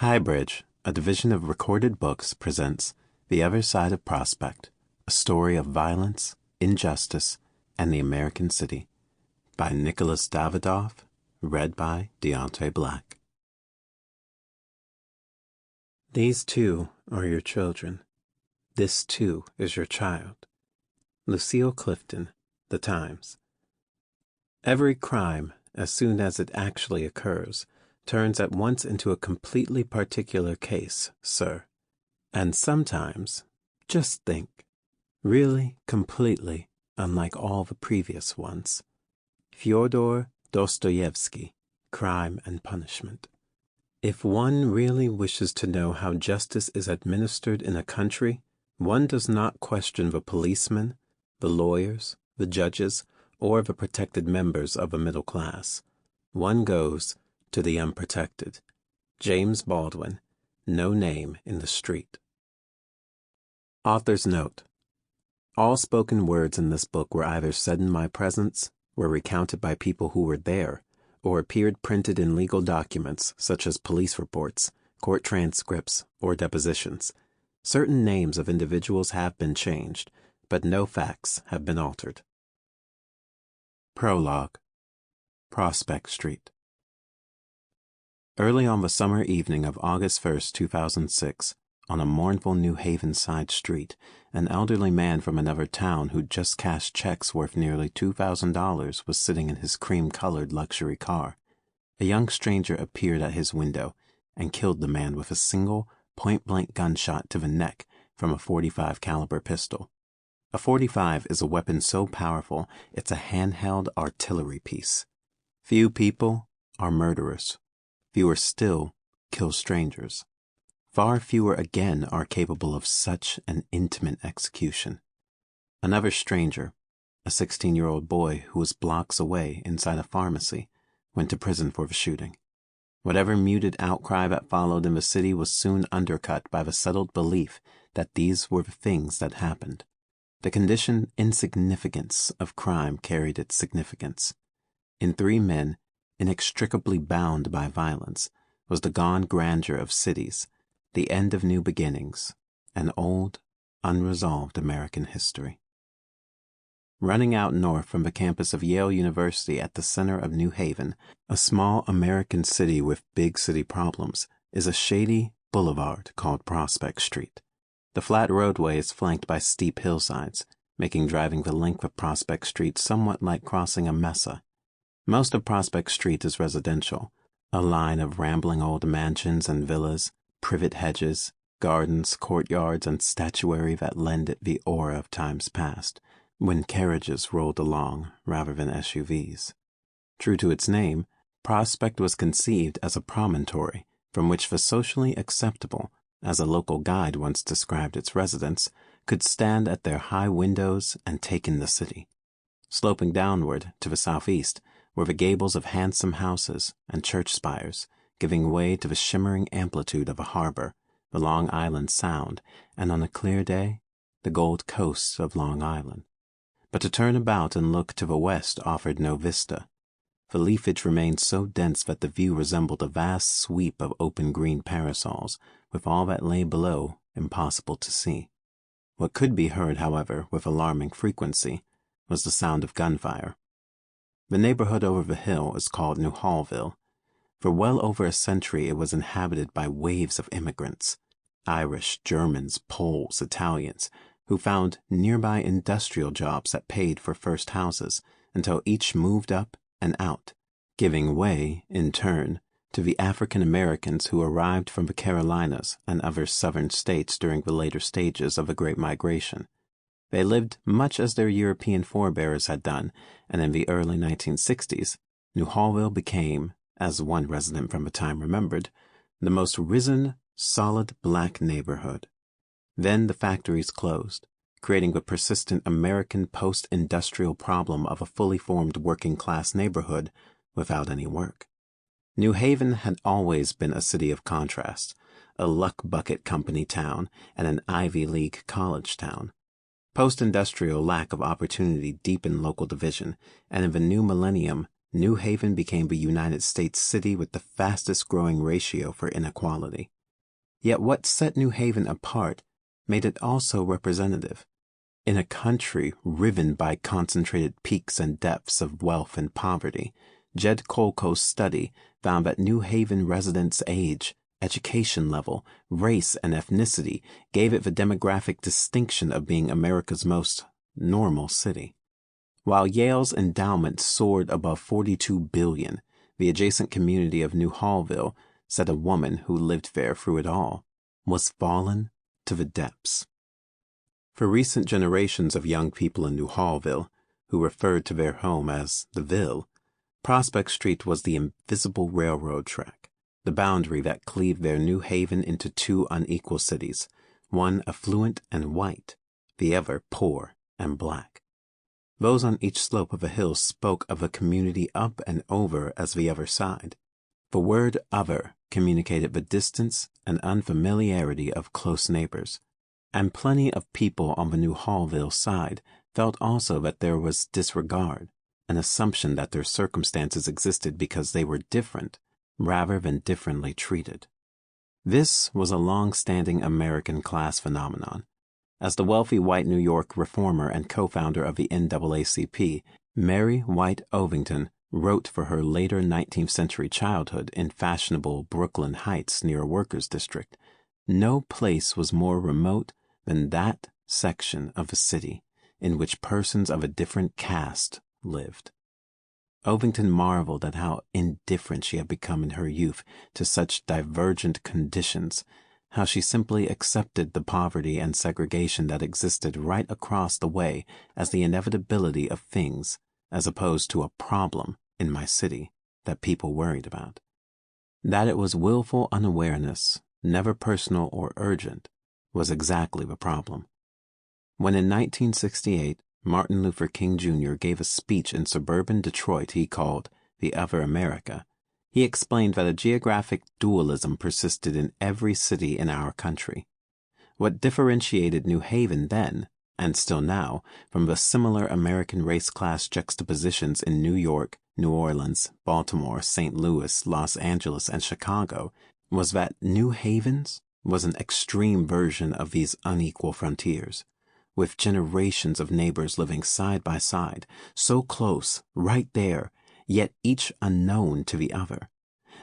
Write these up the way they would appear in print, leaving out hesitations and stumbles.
HighBridge, a division of Recorded Books, presents The Other Side of Prospect, a story of violence, injustice, and the American city, by Nicholas Dawidoff, read by Diontae Black. These too are your children. This too is your child. Lucille Clifton, The Times. Every crime, as soon as it actually occurs, turns at once into a completely particular case, sir. And sometimes, just think, really completely unlike all the previous ones. Fyodor Dostoevsky, Crime and Punishment. If one really wishes to know how justice is administered in a country, one does not question the policemen, the lawyers, the judges, or the protected members of a middle class. One goes to the unprotected. James Baldwin, No Name in the Street. Author's note. All spoken words in this book were either said in my presence, were recounted by people who were there, or appeared printed in legal documents such as police reports, court transcripts, or depositions. Certain names of individuals have been changed, but no facts have been altered. Prologue. Prospect Street. Early on the summer evening of August 1st, 2006, on a mournful New Haven side street, an elderly man from another town who'd just cashed checks worth nearly $2,000 was sitting in his cream-colored luxury car. A young stranger appeared at his window and killed the man with a single, point-blank gunshot to the neck from a .45 caliber pistol. A .45 is a weapon so powerful it's a handheld artillery piece. Few people are murderers. Fewer still kill strangers. Far fewer again are capable of such an intimate execution. Another stranger, a 16-year-old boy who was blocks away inside a pharmacy, went to prison for the shooting. Whatever muted outcry that followed in the city was soon undercut by the settled belief that these were the things that happened. The conditioned insignificance of crime carried its significance. In three men, inextricably bound by violence, was the gone grandeur of cities, the end of new beginnings, an old, unresolved American history. Running out north from the campus of Yale University at the center of New Haven, a small American city with big city problems, is a shady boulevard called Prospect Street. The flat roadway is flanked by steep hillsides, making driving the length of Prospect Street somewhat like crossing a mesa. Most of Prospect Street is residential, a line of rambling old mansions and villas, privet hedges, gardens, courtyards, and statuary that lend it the aura of times past, when carriages rolled along rather than SUVs. True to its name, Prospect was conceived as a promontory from which the socially acceptable, as a local guide once described its residents, could stand at their high windows and take in the city. Sloping downward to the southeast were the gables of handsome houses and church spires, giving way to the shimmering amplitude of a harbor, the Long Island Sound, and on a clear day, the Gold Coast of Long Island. But to turn about and look to the west offered no vista. The leafage remained so dense that the view resembled a vast sweep of open green parasols, with all that lay below impossible to see. What could be heard, however, with alarming frequency, was the sound of gunfire. The neighborhood over the hill is called New Hallville. For well over a century it was inhabited by waves of immigrants, Irish, Germans, Poles, Italians, who found nearby industrial jobs that paid for first houses until each moved up and out, giving way, in turn, to the African Americans who arrived from the Carolinas and other southern states during the later stages of the Great Migration. They lived much as their European forebears had done, and in the early 1960s, New Hallville became, as one resident from the time remembered, the most risen, solid black neighborhood. Then the factories closed, creating the persistent American post-industrial problem of a fully formed working-class neighborhood without any work. New Haven had always been a city of contrasts, a luck bucket company town and an Ivy League college town. Post-industrial lack of opportunity deepened local division, and in the new millennium, New Haven became the United States city with the fastest growing ratio for inequality. Yet what set New Haven apart made it also representative. In a country riven by concentrated peaks and depths of wealth and poverty, Jed Kolko's study found that New Haven residents' age, education level, race, and ethnicity gave it the demographic distinction of being America's most normal city. While Yale's endowment soared above $42 billion, the adjacent community of New Hallville, said a woman who lived there through it all, was fallen to the depths. For recent generations of young people in New Hallville, who referred to their home as the Ville, Prospect Street was the invisible railroad track, the boundary that cleaved their New Haven into two unequal cities, one affluent and white, the other poor and black. Those on each slope of a hill spoke of a community up and over as the other side. The word other communicated the distance and unfamiliarity of close neighbors, and plenty of people on the New Hallville side felt also that there was disregard, an assumption that their circumstances existed because they were different rather than differently treated. This was a long-standing American class phenomenon. As the wealthy white New York reformer and co-founder of the NAACP, Mary White Ovington wrote for her later 19th century childhood in fashionable Brooklyn Heights near a workers' district, no place was more remote than that section of the city in which persons of a different caste lived. Ovington marveled at how indifferent she had become in her youth to such divergent conditions, how she simply accepted the poverty and segregation that existed right across the way as the inevitability of things, as opposed to a problem in my city that people worried about. That it was willful unawareness, never personal or urgent, was exactly the problem. When in 1968, Martin Luther King Jr. gave a speech in suburban Detroit he called The Other America, he explained that a geographic dualism persisted in every city in our country. What differentiated New Haven then, and still now, from the similar American race-class juxtapositions in New York, New Orleans, Baltimore, St. Louis, Los Angeles, and Chicago, was that New Haven's was an extreme version of these unequal frontiers, with generations of neighbors living side by side, so close, right there, yet each unknown to the other,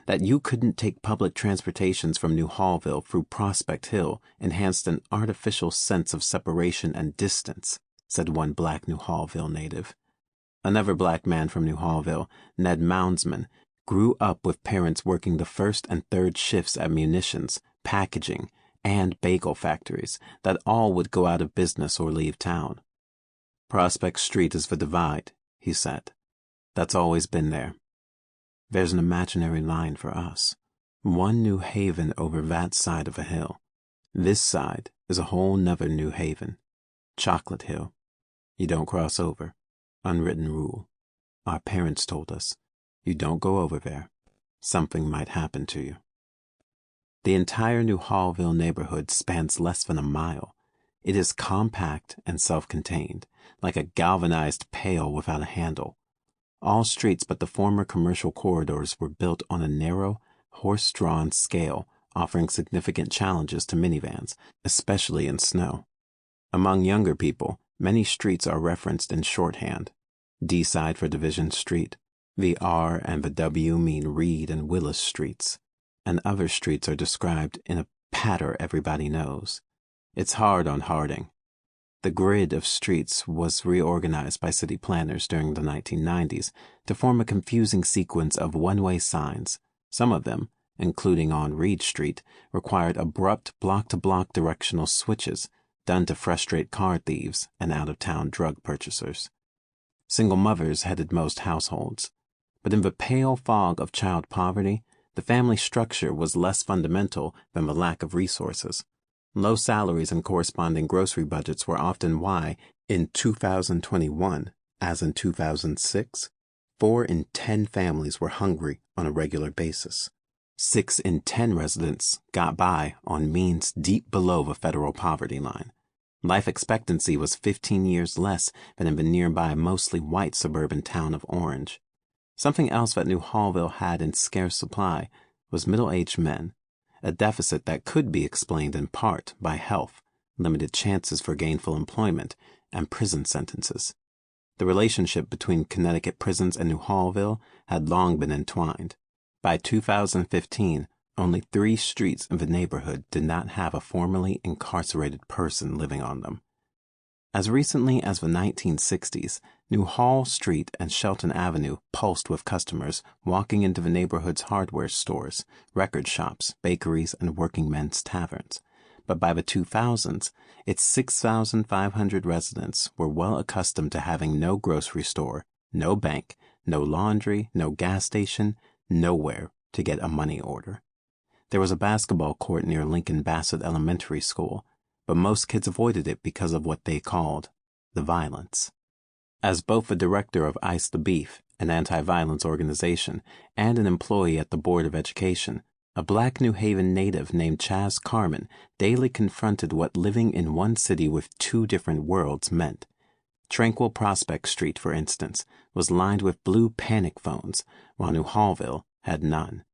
that you couldn't take public transportations from New Hallville through Prospect Hill enhanced an artificial sense of separation and distance, said one black New Hallville native. Another black man from New Hallville, Ned Moundsman, grew up with parents working the first and third shifts at munitions, packaging, and bagel factories that all would go out of business or leave town. Prospect Street is the divide, he said. That's always been there. There's an imaginary line for us. One New Haven over that side of a hill. This side is a whole nother New Haven. Chocolate Hill. You don't cross over. Unwritten rule. Our parents told us, you don't go over there. Something might happen to you. The entire New Hallville neighborhood spans less than a mile. It is compact and self-contained, like a galvanized pail without a handle. All streets but the former commercial corridors were built on a narrow, horse-drawn scale, offering significant challenges to minivans, especially in snow. Among younger people, many streets are referenced in shorthand. D side for Division Street. The R and the W mean Reed and Willis Streets, and other streets are described in a patter everybody knows. It's hard on Harding. The grid of streets was reorganized by city planners during the 1990s to form a confusing sequence of one-way signs. Some of them, including on Reed Street, required abrupt block-to-block directional switches done to frustrate car thieves and out-of-town drug purchasers. Single mothers headed most households, but in the pale fog of child poverty, the family structure was less fundamental than the lack of resources. Low salaries and corresponding grocery budgets were often why, in 2021, as in 2006, 4 in 10 families were hungry on a regular basis. 6 in 10 residents got by on means deep below the federal poverty line. Life expectancy was 15 years less than in the nearby mostly white suburban town of Orange. Something else that New Hallville had in scarce supply was middle-aged men, a deficit that could be explained in part by health, limited chances for gainful employment, and prison sentences. The relationship between Connecticut prisons and New Hallville had long been entwined. By 2015, only 3 streets in the neighborhood did not have a formerly incarcerated person living on them. As recently as the 1960s, New Hall Street and Shelton Avenue pulsed with customers walking into the neighborhood's hardware stores, record shops, bakeries, and working men's taverns. But by the 2000s, its 6,500 residents were well accustomed to having no grocery store, no bank, no laundry, no gas station, nowhere to get a money order. There was a basketball court near Lincoln Bassett Elementary School, but most kids avoided it because of what they called the violence. As both the director of Ice the Beef, an anti-violence organization, and an employee at the Board of Education, a black New Haven native named Chaz Carmen daily confronted what living in one city with 2 different worlds meant. Tranquil Prospect Street, for instance, was lined with blue panic phones, while New Hallville had none.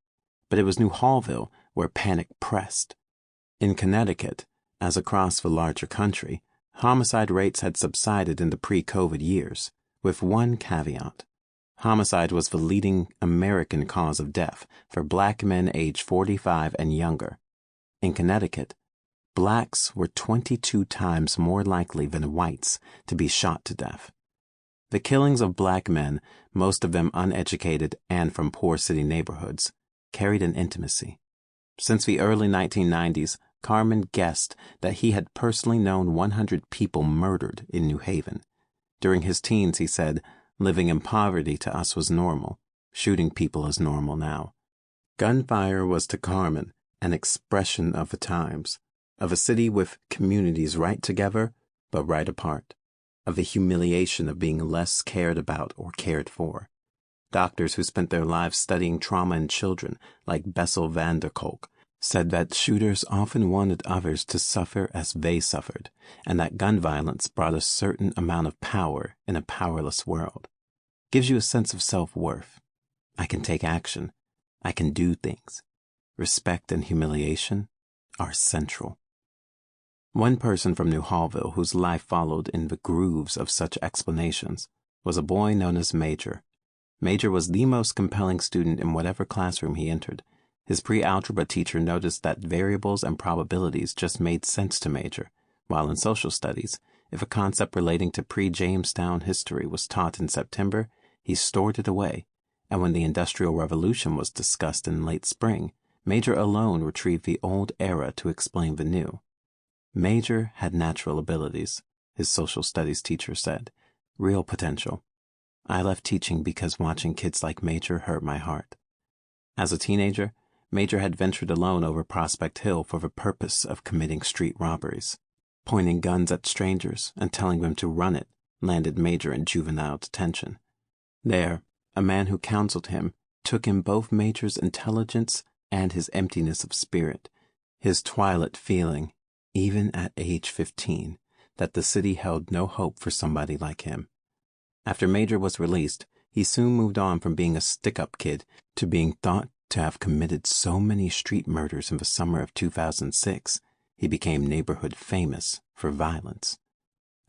But it was New Hallville where panic pressed. In Connecticut, as across the larger country, homicide rates had subsided in the pre-COVID years, with one caveat. Homicide was the leading American cause of death for black men aged 45 and younger. In Connecticut, blacks were 22 times more likely than whites to be shot to death. The killings of black men, most of them uneducated and from poor city neighborhoods, carried an intimacy. Since the early 1990s, Carmen guessed that he had personally known 100 people murdered in New Haven. During his teens, he said, living in poverty to us was normal. Shooting people is normal now. Gunfire was to Carmen an expression of the times, of a city with communities right together but right apart, of the humiliation of being less cared about or cared for. Doctors who spent their lives studying trauma in children, like Bessel van der Kolk, said that shooters often wanted others to suffer as they suffered, and that gun violence brought a certain amount of power in a powerless world. Gives you a sense of self-worth. I can take action. I can do things. Respect and humiliation are central. One person from New Hallville whose life followed in the grooves of such explanations was a boy known as Major. Major was the most compelling student in whatever classroom he entered. His pre-algebra teacher noticed that variables and probabilities just made sense to Major, while in social studies, if a concept relating to pre-Jamestown history was taught in September, he stored it away, and when the Industrial Revolution was discussed in late spring, Major alone retrieved the old era to explain the new. Major had natural abilities, his social studies teacher said, real potential. I left teaching because watching kids like Major hurt my heart. As a teenager, Major had ventured alone over Prospect Hill for the purpose of committing street robberies. Pointing guns at strangers and telling them to run it landed Major in juvenile detention. There, a man who counseled him took in both Major's intelligence and his emptiness of spirit, his twilight feeling, even at age 15, that the city held no hope for somebody like him. After Major was released, he soon moved on from being a stick-up kid to being thought to have committed so many street murders in the summer of 2006, he became neighborhood famous for violence.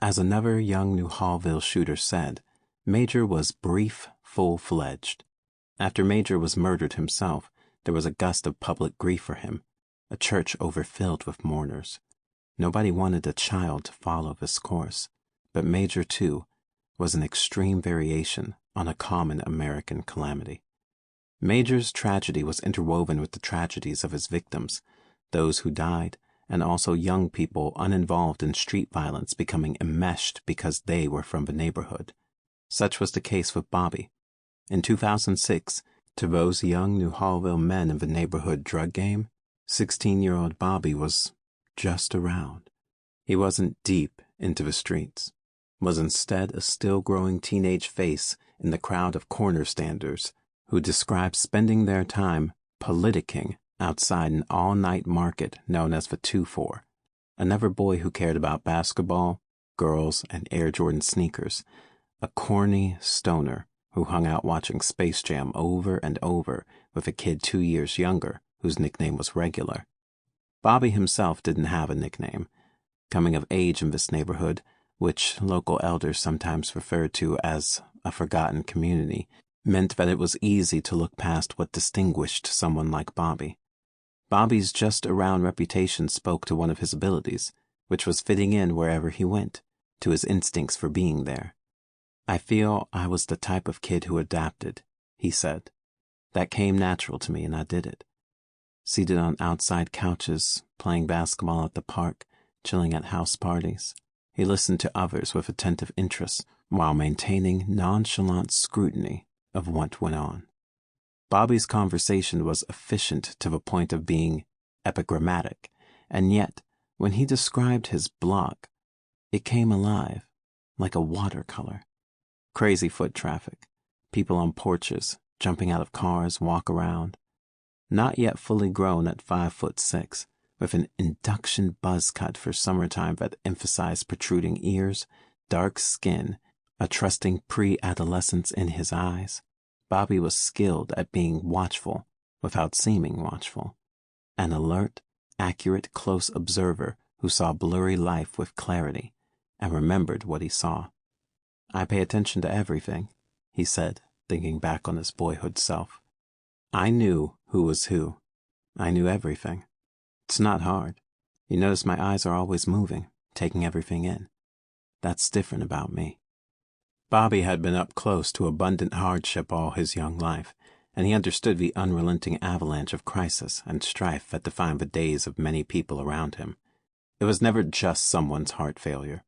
As another young New Hallville shooter said, Major was brief, full-fledged. After Major was murdered himself, there was a gust of public grief for him, a church overfilled with mourners. Nobody wanted a child to follow this course, but Major, too, was an extreme variation on a common American calamity. Major's tragedy was interwoven with the tragedies of his victims, those who died, and also young people uninvolved in street violence becoming enmeshed because they were from the neighborhood. Such was the case with Bobby. In 2006, to those young New Hallville men in the neighborhood drug game, 16-year-old Bobby was just around. He wasn't deep into the streets, was instead a still-growing teenage face in the crowd of corner-standers who described spending their time politicking outside an all-night market known as the 2-4, another boy who cared about basketball, girls, and Air Jordan sneakers, a corny stoner who hung out watching Space Jam over and over with a kid 2 years younger whose nickname was Regular. Bobby himself didn't have a nickname. Coming of age in this neighborhood, which local elders sometimes referred to as a forgotten community, meant that it was easy to look past what distinguished someone like Bobby. Bobby's just-around reputation spoke to one of his abilities, which was fitting in wherever he went, to his instincts for being there. "I feel I was the type of kid who adapted," he said. "That came natural to me and I did it. Seated on outside couches, playing basketball at the park, chilling at house parties, he listened to others with attentive interest while maintaining nonchalant scrutiny of what went on. Bobby's conversation was efficient to the point of being epigrammatic, and yet, when he described his block, it came alive, like a watercolor. Crazy foot traffic, people on porches, jumping out of cars, walk around. Not yet fully grown at 5'6", with an induction buzz cut for summertime that emphasized protruding ears, dark skin, a trusting pre-adolescence in his eyes. Bobby was skilled at being watchful without seeming watchful. An alert, accurate, close observer who saw blurry life with clarity and remembered what he saw. "I pay attention to everything," he said, thinking back on his boyhood self. "I knew who was who. I knew everything. It's not hard. You notice my eyes are always moving, taking everything in. That's different about me." Bobby had been up close to abundant hardship all his young life, and he understood the unrelenting avalanche of crisis and strife that defined the days of many people around him. It was never just someone's heart failure.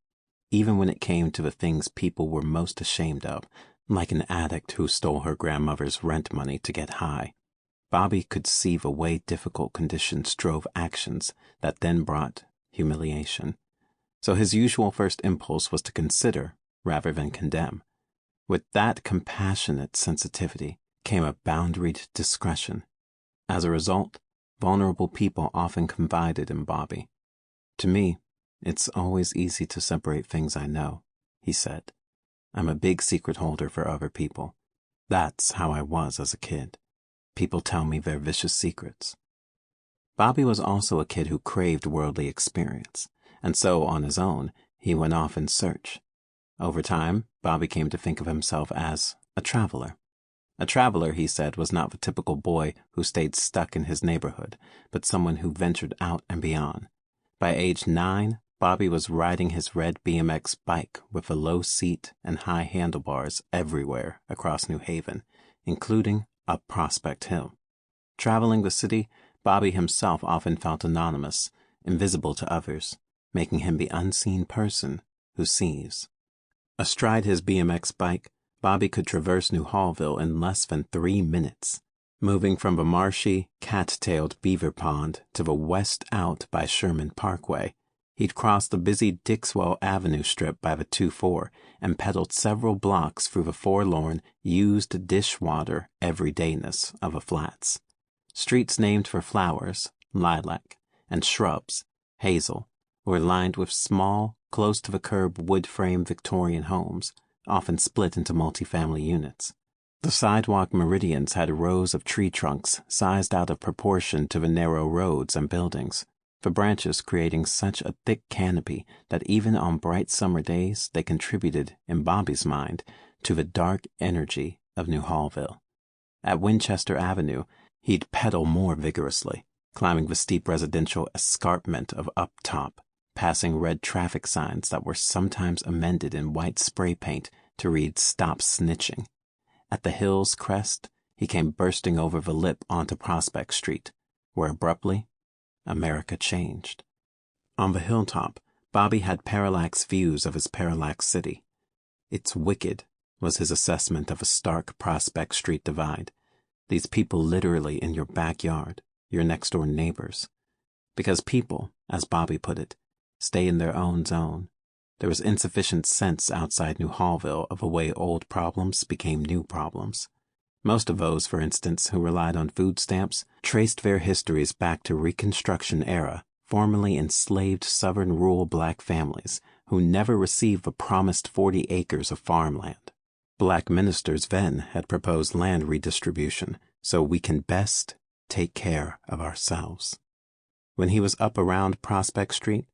Even when it came to the things people were most ashamed of, like an addict who stole her grandmother's rent money to get high, Bobby could see the way difficult conditions drove actions that then brought humiliation. So his usual first impulse was to consider rather than condemn. With that compassionate sensitivity came a boundaried discretion. As a result, vulnerable people often confided in Bobby. "To me, it's always easy to separate things I know," he said. "I'm a big secret holder for other people. That's how I was as a kid. People tell me their vicious secrets." Bobby was also a kid who craved worldly experience, and so, on his own, he went off in search. Over time, Bobby came to think of himself as a traveler. A traveler, he said, was not the typical boy who stayed stuck in his neighborhood, but someone who ventured out and beyond. By age 9, Bobby was riding his red BMX bike with a low seat and high handlebars everywhere across New Haven, including up Prospect Hill. Traveling the city, Bobby himself often felt anonymous, invisible to others, making him the unseen person who sees. Astride his BMX bike, Bobby could traverse New Hallville in less than 3 minutes, moving from the marshy, cat-tailed beaver pond to the west out by Sherman Parkway. He'd crossed the busy Dixwell Avenue strip by the 2-4 and pedaled several blocks through the forlorn, used dishwater everydayness of the flats. Streets named for flowers, lilac, and shrubs, hazel, were lined with small, close-to-the-curb wood-frame Victorian homes, often split into multifamily units. The sidewalk meridians had rows of tree trunks sized out of proportion to the narrow roads and buildings, the branches creating such a thick canopy that even on bright summer days they contributed, in Bobby's mind, to the dark energy of New Hallville. At Winchester Avenue, he'd pedal more vigorously, climbing the steep residential escarpment of Up Top, passing red traffic signs that were sometimes amended in white spray paint to read "Stop Snitching." At the hill's crest, he came bursting over the lip onto Prospect Street, where abruptly, America changed. On the hilltop, Bobby had parallax views of his parallax city. "It's wicked," was his assessment of a stark Prospect Street divide. "These people literally in your backyard, your next-door neighbors." Because people, as Bobby put it, stay in their own zone. There was insufficient sense outside New Hallville of a way old problems became new problems. Most of those, for instance, who relied on food stamps, traced their histories back to Reconstruction era, formerly enslaved Southern rural black families who never received the promised 40 acres of farmland. Black ministers then had proposed land redistribution so we can best take care of ourselves. When he was up around Prospect Street,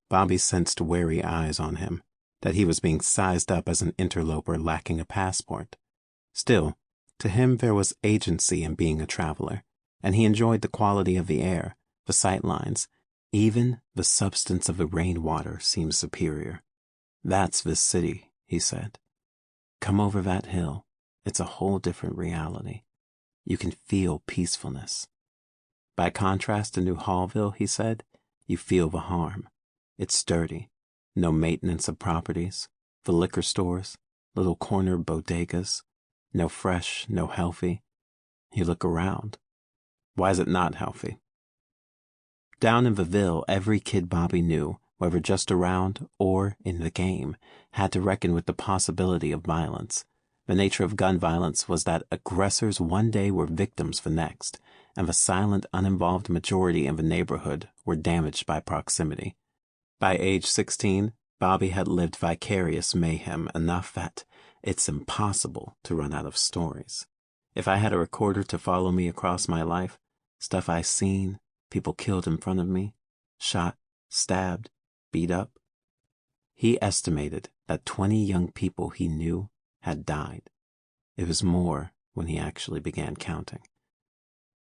Bobby sensed wary eyes on him, that he was being sized up as an interloper lacking a passport. Still, to him there was agency in being a traveler, and he enjoyed the quality of the air, the sightlines, even the substance of the rainwater seemed superior. "That's this city," he said. "Come over that hill. It's a whole different reality. You can feel peacefulness. By contrast to New Hallville," he said, "you feel the harm. It's dirty. No maintenance of properties. The liquor stores, little corner bodegas. No fresh, no healthy. You look around. Why is it not healthy?" Down in the Ville, every kid Bobby knew, whether just around or in the game, had to reckon with the possibility of violence. The nature of gun violence was that aggressors one day were victims the next, and the silent, uninvolved majority in the neighborhood were damaged by proximity. By age 16, Bobby had lived vicarious mayhem enough that it's impossible to run out of stories. If I had a recorder to follow me across my life, stuff I seen, people killed in front of me, shot, stabbed, beat up. He estimated that 20 young people he knew had died. It was more when he actually began counting.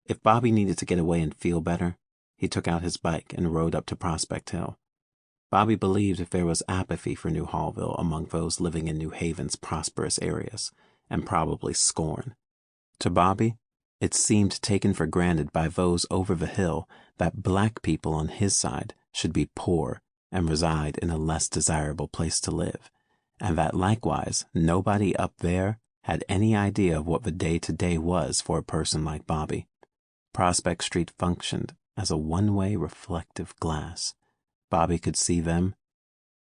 If Bobby needed to get away and feel better, he took out his bike and rode up to Prospect Hill. Bobby believed if there was apathy for New Hallville among those living in New Haven's prosperous areas, and probably scorn. To Bobby, it seemed taken for granted by those over the hill that black people on his side should be poor and reside in a less desirable place to live, and that likewise nobody up there had any idea of what the day-to-day was for a person like Bobby. Prospect Street functioned as a one-way reflective glass. Bobby could see them,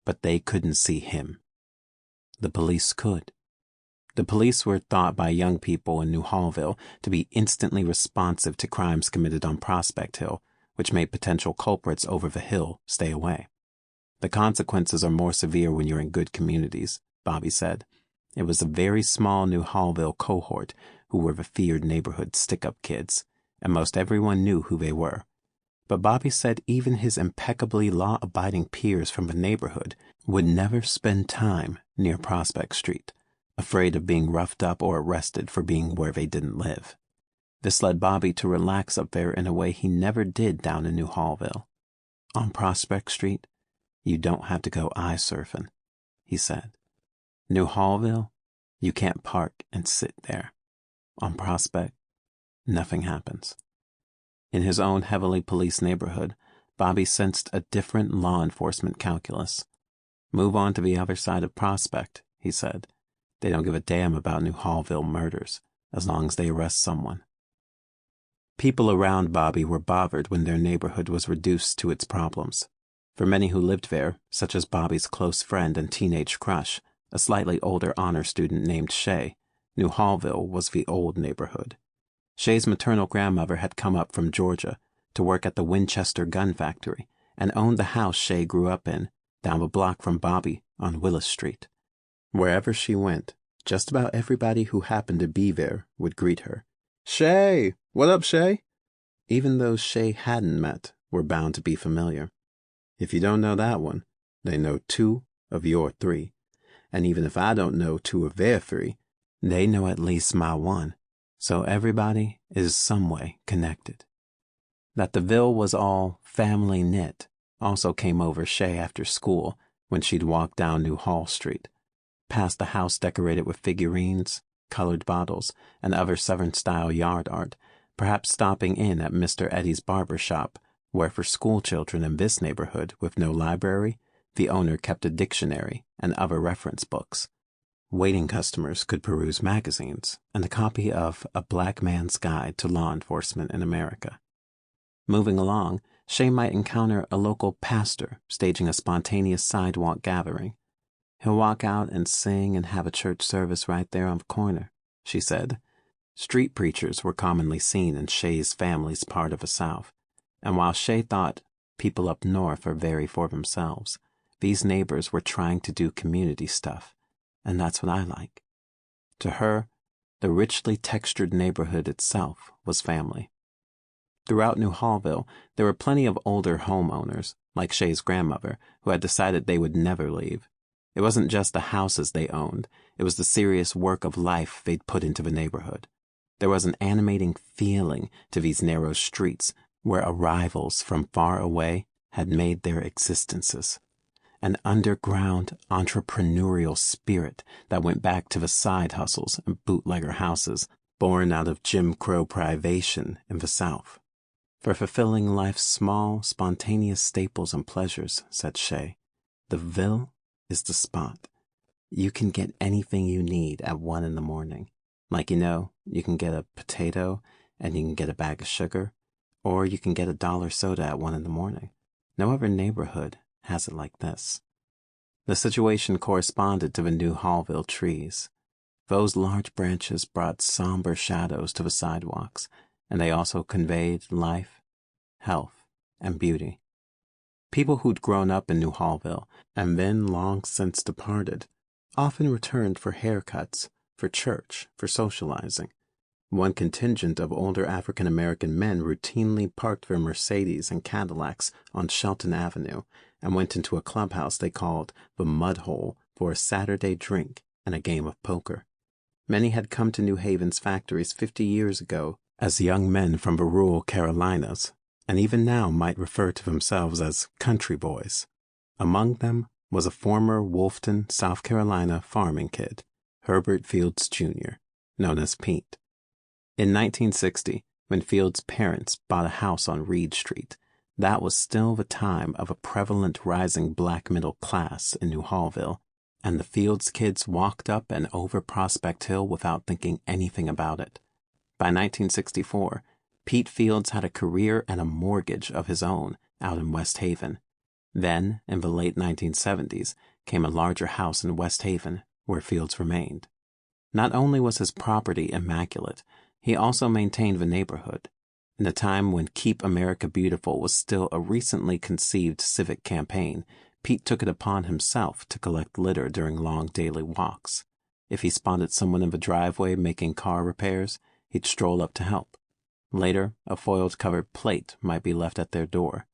but they couldn't see him. The police could. The police were thought by young people in New Hallville to be instantly responsive to crimes committed on Prospect Hill, which made potential culprits over the hill stay away. "The consequences are more severe when you're in good communities," Bobby said. It was a very small New Hallville cohort who were the feared neighborhood stick-up kids, and most everyone knew who they were. But Bobby said even his impeccably law-abiding peers from the neighborhood would never spend time near Prospect Street, afraid of being roughed up or arrested for being where they didn't live. This led Bobby to relax up there in a way he never did down in New Hallville. "On Prospect Street, you don't have to go eye surfing," he said. "New Hallville, you can't park and sit there. On Prospect, nothing happens." In his own heavily policed neighborhood, Bobby sensed a different law enforcement calculus. "Move on to the other side of Prospect," he said. "They don't give a damn about New Hallville murders, as long as they arrest someone." People around Bobby were bothered when their neighborhood was reduced to its problems. For many who lived there, such as Bobby's close friend and teenage crush, a slightly older honor student named Shay, New Hallville was the old neighborhood. Shay's maternal grandmother had come up from Georgia to work at the Winchester gun factory and owned the house Shay grew up in, down the block from Bobby on Willis Street. Wherever she went, just about everybody who happened to be there would greet her. "Shay! What up, Shay?" Even those Shay hadn't met were bound to be familiar. If you don't know that one, they know 2 of your 3. And even if I don't know 2 of their 3, they know at least my 1. So everybody is some way connected. That the Ville was all family knit also came over Shay after school when she'd walk down New Hall Street, past the house decorated with figurines, colored bottles, and other Southern-style yard art, perhaps stopping in at Mr. Eddie's barber shop, where for school children in this neighborhood with no library, the owner kept a dictionary and other reference books. Waiting customers could peruse magazines and a copy of A Black Man's Guide to Law Enforcement in America. Moving along, Shay might encounter a local pastor staging a spontaneous sidewalk gathering. "He'll walk out and sing and have a church service right there on the corner," she said. Street preachers were commonly seen in Shay's family's part of the South, and while Shay thought people up north are very for themselves, these neighbors were trying to do community stuff. And that's what I like. To her, the richly textured neighborhood itself was family. Throughout New Hallville, there were plenty of older homeowners, like Shay's grandmother, who had decided they would never leave. It wasn't just the houses they owned, it was the serious work of life they'd put into the neighborhood. There was an animating feeling to these narrow streets where arrivals from far away had made their existences. An underground entrepreneurial spirit that went back to the side hustles and bootlegger houses born out of Jim Crow privation in the South. For fulfilling life's small, spontaneous staples and pleasures, said Shay, the Ville is the spot. You can get anything you need at 1 a.m. Like, you can get a potato and you can get a bag of sugar, or you can get a $1 soda at 1 a.m. No other neighborhood has it like this. The situation corresponded to the New Hallville trees. Those large branches brought somber shadows to the sidewalks, and they also conveyed life, health, and beauty. People who'd grown up in New Hallville and then long since departed often returned for haircuts, for church, for socializing. One contingent of older African-American men routinely parked their Mercedes and Cadillacs on Shelton Avenue and went into a clubhouse they called the Mud Hole for a Saturday drink and a game of poker. Many had come to New Haven's factories 50 years ago as young men from the rural Carolinas, and even now might refer to themselves as country boys. Among them was a former Wolfton, South Carolina farming kid, Herbert Fields, Jr., known as Pete. In 1960, when Fields' parents bought a house on Reed Street, that was still the time of a prevalent rising black middle class in New Hallville, and the Fields kids walked up and over Prospect Hill without thinking anything about it. By 1964, Pete Fields had a career and a mortgage of his own out in West Haven. Then, in the late 1970s, came a larger house in West Haven, where Fields remained. Not only was his property immaculate, he also maintained the neighborhood. In a time when Keep America Beautiful was still a recently conceived civic campaign, Pete took it upon himself to collect litter during long daily walks. If he spotted someone in the driveway making car repairs, he'd stroll up to help. Later, a foil-covered plate might be left at their door.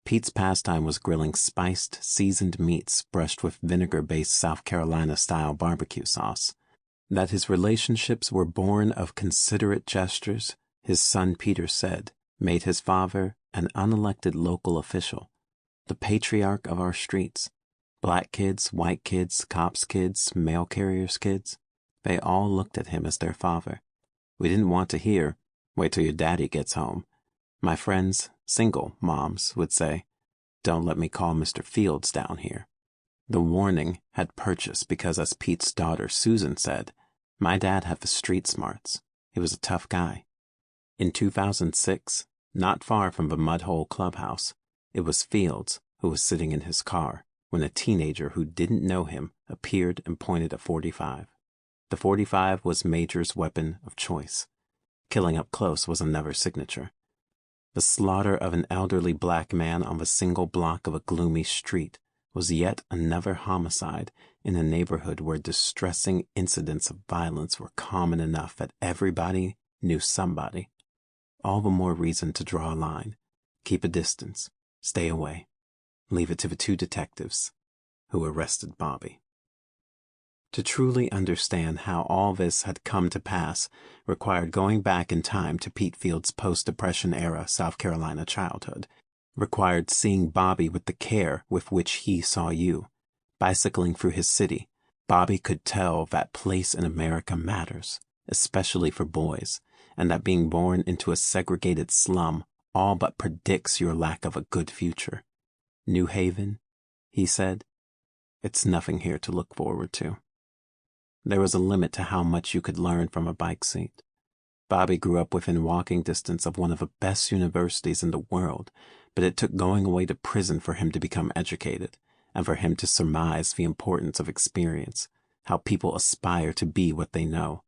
Pete's pastime was grilling spiced, seasoned meats brushed with vinegar-based South Carolina-style barbecue sauce. That his relationships were born of considerate gestures, his son Peter said, made his father an unelected local official, the patriarch of our streets. Black kids, white kids, cops' kids, mail carriers' kids, they all looked at him as their father. We didn't want to hear, "Wait till your daddy gets home." My friends, single moms, would say, "Don't let me call Mr. Fields down here." The warning had purchased because, as Pete's daughter Susan said, my dad had the street smarts. He was a tough guy. In 2006, not far from the Mudhole Clubhouse, it was Fields who was sitting in his car when a teenager who didn't know him appeared and pointed a .45. The .45 was Major's weapon of choice. Killing up close was another signature. The slaughter of an elderly black man on the single block of a gloomy street was yet another homicide in a neighborhood where distressing incidents of violence were common enough that everybody knew somebody. All the more reason to draw a line, keep a distance, stay away, leave it to the 2 detectives who arrested Bobby. To truly understand how all this had come to pass required going back in time to Pete Fields' post-Depression era South Carolina childhood, required seeing Bobby with the care with which he saw you. Bicycling through his city, Bobby could tell that place in America matters, especially for boys, and that being born into a segregated slum all but predicts your lack of a good future. New Haven, he said, it's nothing here to look forward to. There was a limit to how much you could learn from a bike seat. Bobby grew up within walking distance of one of the best universities in the world, but it took going away to prison for him to become educated, and for him to surmise the importance of experience, how people aspire to be what they know.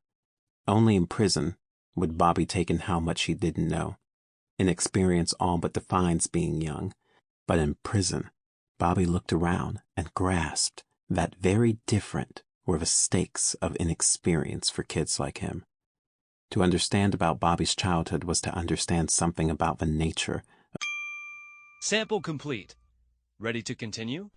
Only in prison would Bobby take in how much he didn't know. Inexperience all but defines being young, but in prison, Bobby looked around and grasped that very different were the stakes of inexperience for kids like him. To understand about Bobby's childhood was to understand something about the nature. Sample complete. Ready to continue?